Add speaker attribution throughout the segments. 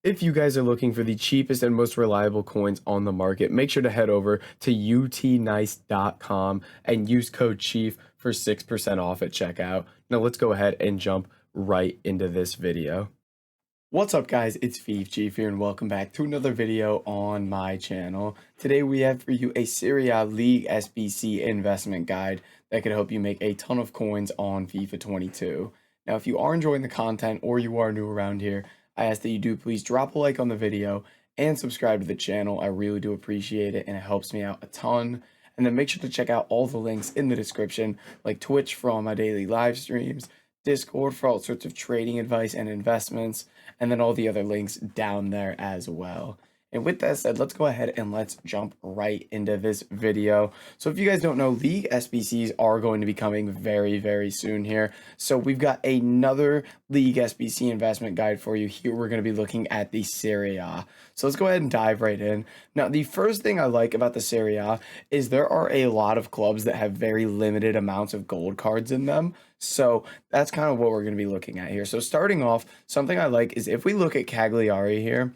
Speaker 1: If you guys are looking for the cheapest and most reliable coins on the market, make sure to head over to utnice.com and use code CHIEF for 6% off at checkout. Now let's go ahead and jump right into this video. What's up guys, it's Fifa Chief here and welcome back to another video on my channel. Today we have for you a Serie A League SBC investment guide that could help you make a ton of coins on FIFA 22. Now if you are enjoying the content or you are new around here, I ask that you do please drop a like on the video and subscribe to the channel. I really do appreciate it and it helps me out a ton. And then make sure to check out all the links in the description, like Twitch for all my daily live streams, Discord for all sorts of trading advice and investments, and then all the other links down there as well. And with that said, let's go ahead and let's jump right into this video. So if you guys don't know, League SBCs are going to be coming very, very soon here. So we've got another League SBC investment guide for you. Here we're going to be looking at the Serie A. So let's go ahead and dive right in. Now, the first thing I like about the Serie A is there are a lot of clubs that have very limited amounts of gold cards in them. So that's kind of what we're going to be looking at here. So starting off, something I like is if we look at Cagliari here,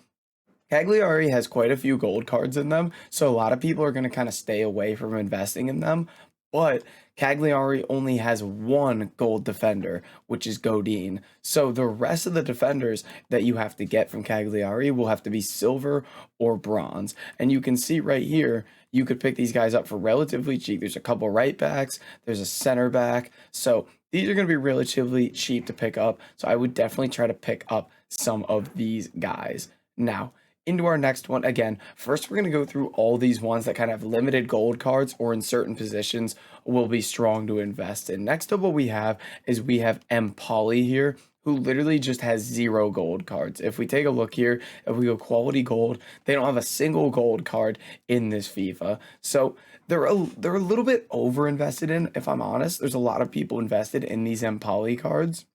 Speaker 1: Cagliari has quite a few gold cards in them, so a lot of people are going to kind of stay away from investing in them. But Cagliari only has one gold defender, which is Godin. So the rest of the defenders that you have to get from Cagliari will have to be silver or bronze. And you can see right here, you could pick these guys up for relatively cheap. There's a couple right backs, there's a center back. So these are going to be relatively cheap to pick up. So I would definitely try to pick up some of these guys. Now, into our next one. Again, first we're going to go through all these ones that kind of have limited gold cards or in certain positions will be strong to invest in. Next up, what we have is we have Empoli here, who literally just has 0 gold cards. If we take a look here, if we go quality gold, they don't have a single gold card in this FIFA. So they're a little bit over invested in, if I'm honest. There's a lot of people invested in these Empoli cards,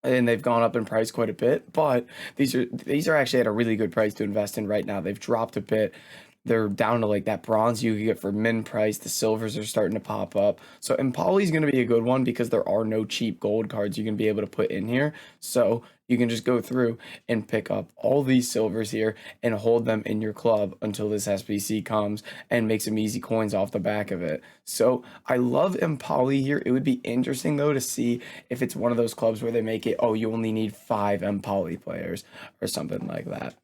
Speaker 1: and they've gone up in price quite a bit, but these are actually at a really good price to invest in right now. They've dropped a bit. They're down to like that bronze you can get for min price. The silvers are starting to pop up. So Empoli is going to be a good one because there are no cheap gold cards you can be able to put in here. So you can just go through and pick up all these silvers here and hold them in your club until this SBC comes and make some easy coins off the back of it. So I love Empoli here. It would be interesting though to see if it's one of those clubs where they make it, oh, you only need 5 Empoli players or something like that.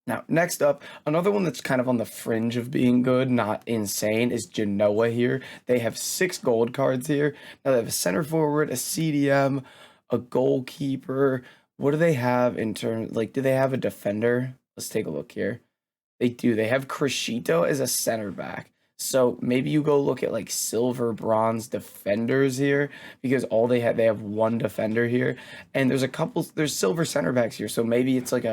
Speaker 1: Now, next up, another one that's kind of on the fringe of being good, not insane, is Genoa here. They have 6 gold cards here. Now, they have a center forward, a CDM, a goalkeeper. What do they have in terms, like, do they have a defender? Let's take a look here. They do. They have Crescito as a center back. So maybe you go look at like silver, bronze defenders here because they have one defender here. And there's silver center backs here. So maybe it's like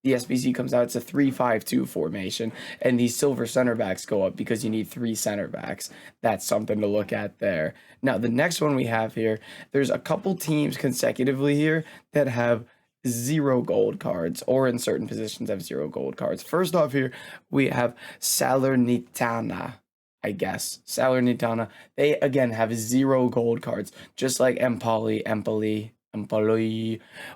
Speaker 1: the SBC comes out, it's a 3-5-2 formation, and these silver center backs go up because you need 3 center backs. That's something to look at there. Now, the next one we have here, there's a couple teams consecutively here that have 0 gold cards, or in certain positions have 0 gold cards. First off here, we have Salernitana. I guess Salernitana. They again have 0 gold cards, just like Empoli,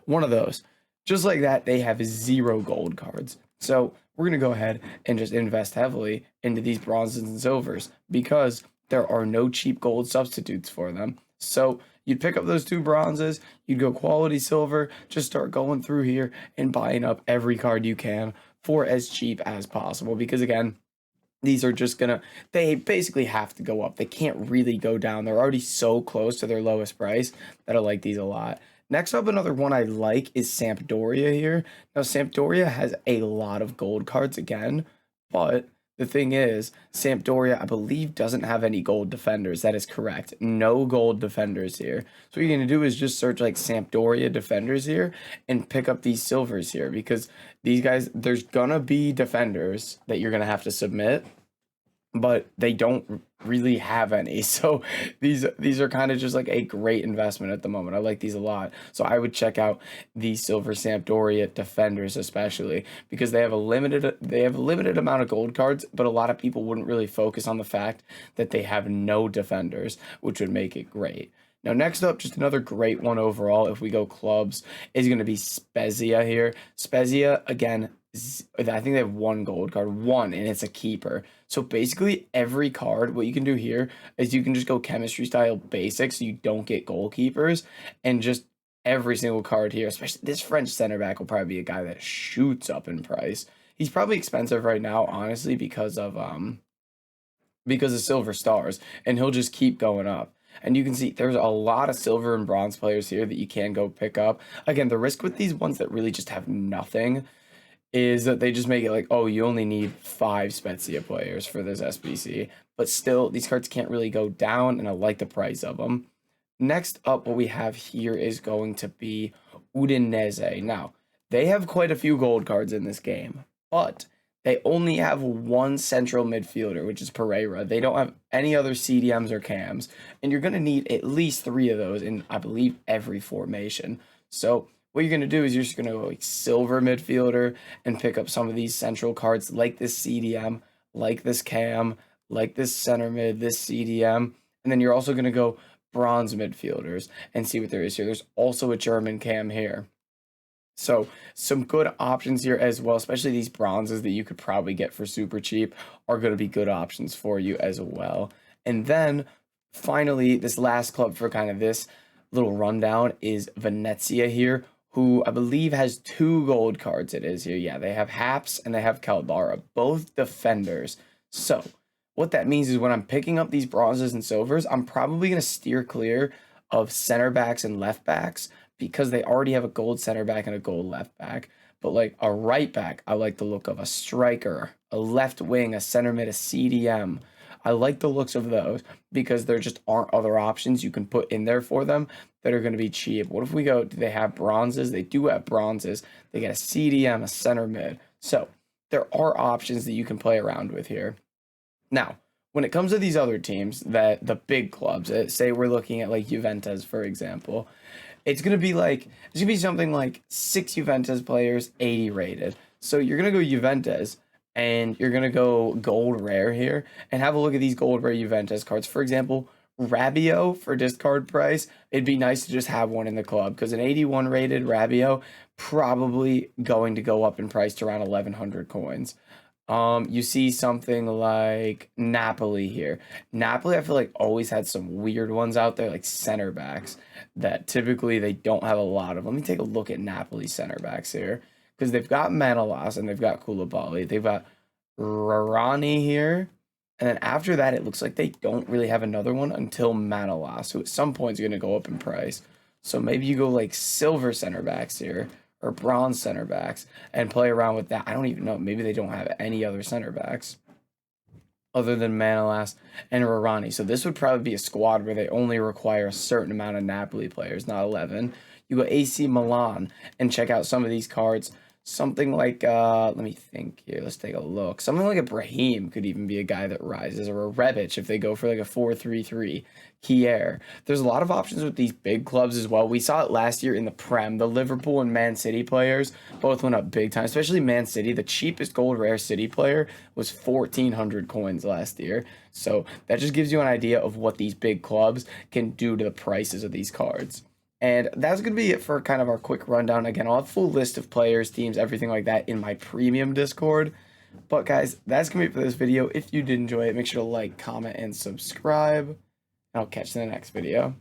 Speaker 1: one of those. Just like that, they have 0 gold cards. So we're going to go ahead and just invest heavily into these bronzes and silvers because there are no cheap gold substitutes for them. So you'd pick up those 2 bronzes, you'd go quality silver, just start going through here and buying up every card you can for as cheap as possible. Because again, these are just they basically have to go up. They can't really go down. They're already so close to their lowest price that I like these a lot. Next up, another one I like is Sampdoria here. Now, Sampdoria has a lot of gold cards again, but the thing is, Sampdoria, I believe, doesn't have any gold defenders. That is correct. No gold defenders here. So what you're going to do is just search like Sampdoria defenders here and pick up these silvers here because these guys, there's going to be defenders that you're going to have to submit, but they don't really have any. So these are kind of just like a great investment at the moment. I like these a lot. So I would check out the silver Sampdoria defenders, especially because they have a limited amount of gold cards, but a lot of people wouldn't really focus on the fact that they have no defenders, which would make it great. Now, next up, just another great one overall, if we go clubs, is going to be Spezia here. Spezia, again, I think they have one gold card, one, and it's a keeper. So basically, every card, what you can do here is you can just go chemistry style basic so you don't get goalkeepers, and just every single card here, especially this French center back will probably be a guy that shoots up in price. He's probably expensive right now, honestly, because of silver stars, and he'll just keep going up. And you can see there's a lot of silver and bronze players here that you can go pick up. Again, the risk with these ones that really just have nothing is that they just make it like, oh, you only need 5 Spezia players for this SBC. But still, these cards can't really go down, and I like the price of them. Next up, what we have here is going to be Udinese. Now, they have quite a few gold cards in this game, but they only have one central midfielder, which is Pereira. They don't have any other CDMs or cams, and you're going to need at least 3 of those in, I believe, every formation. So what you're going to do is you're just going to go like silver midfielder and pick up some of these central cards like this CDM, like this cam, like this center mid, this CDM, and then you're also going to go bronze midfielders and see what there is here. There's also a German cam here. So some good options here as well, especially these bronzes that you could probably get for super cheap are going to be good options for you as well. And then finally, this last club for kind of this little rundown is Venezia here, who I believe has 2 gold cards it is here. Yeah, they have Haps and they have Caldara, both defenders. So what that means is when I'm picking up these bronzes and silvers, I'm probably going to steer clear of center backs and left backs because they already have a gold center back and a gold left back. But like a right back, I like the look of a striker, a left wing, a center mid, a CDM. I like the looks of those because there just aren't other options you can put in there for them that are going to be cheap. What if we go, do they have bronzes? They do have bronzes. They get a CDM, a center mid. So there are options that you can play around with here. Now, when it comes to these other teams, that the big clubs, say we're looking at like Juventus, for example, it's going to be like, it's going to be something like 6 Juventus players, 80 rated. So you're going to go Juventus, and you're going to go gold rare here, and have a look at these gold rare Juventus cards. For example, Rabiot for discard price, it'd be nice to just have one in the club, because an 81 rated Rabiot probably going to go up in price to around 1,100 coins. You see something like Napoli here. Napoli, I feel like always had some weird ones out there, like center backs, that typically they don't have a lot of. Let me take a look at Napoli center backs here, because they've got Manolas and they've got Koulibaly. They've got Rarani here. And then after that, it looks like they don't really have another one until Manolas, who at some point is going to go up in price. So maybe you go like silver center backs here, or bronze center backs, and play around with that. I don't even know. Maybe they don't have any other center backs other than Manolas and Rarani. So this would probably be a squad where they only require a certain amount of Napoli players, not 11. You go AC Milan and check out some of these cards. Something like, let me think here. Let's take a look. Something like a Brahim could even be a guy that rises, or a Rebic if they go for like a 4-3-3. Kier. There's a lot of options with these big clubs as well. We saw it last year in the Prem. The Liverpool and Man City players both went up big time, especially Man City. The cheapest gold rare City player was 1,400 coins last year. So that just gives you an idea of what these big clubs can do to the prices of these cards. And that's going to be it for kind of our quick rundown. Again, I'll have a full list of players, teams, everything like that in my premium Discord. But guys, that's going to be it for this video. If you did enjoy it, make sure to like, comment, and subscribe. I'll catch you in the next video.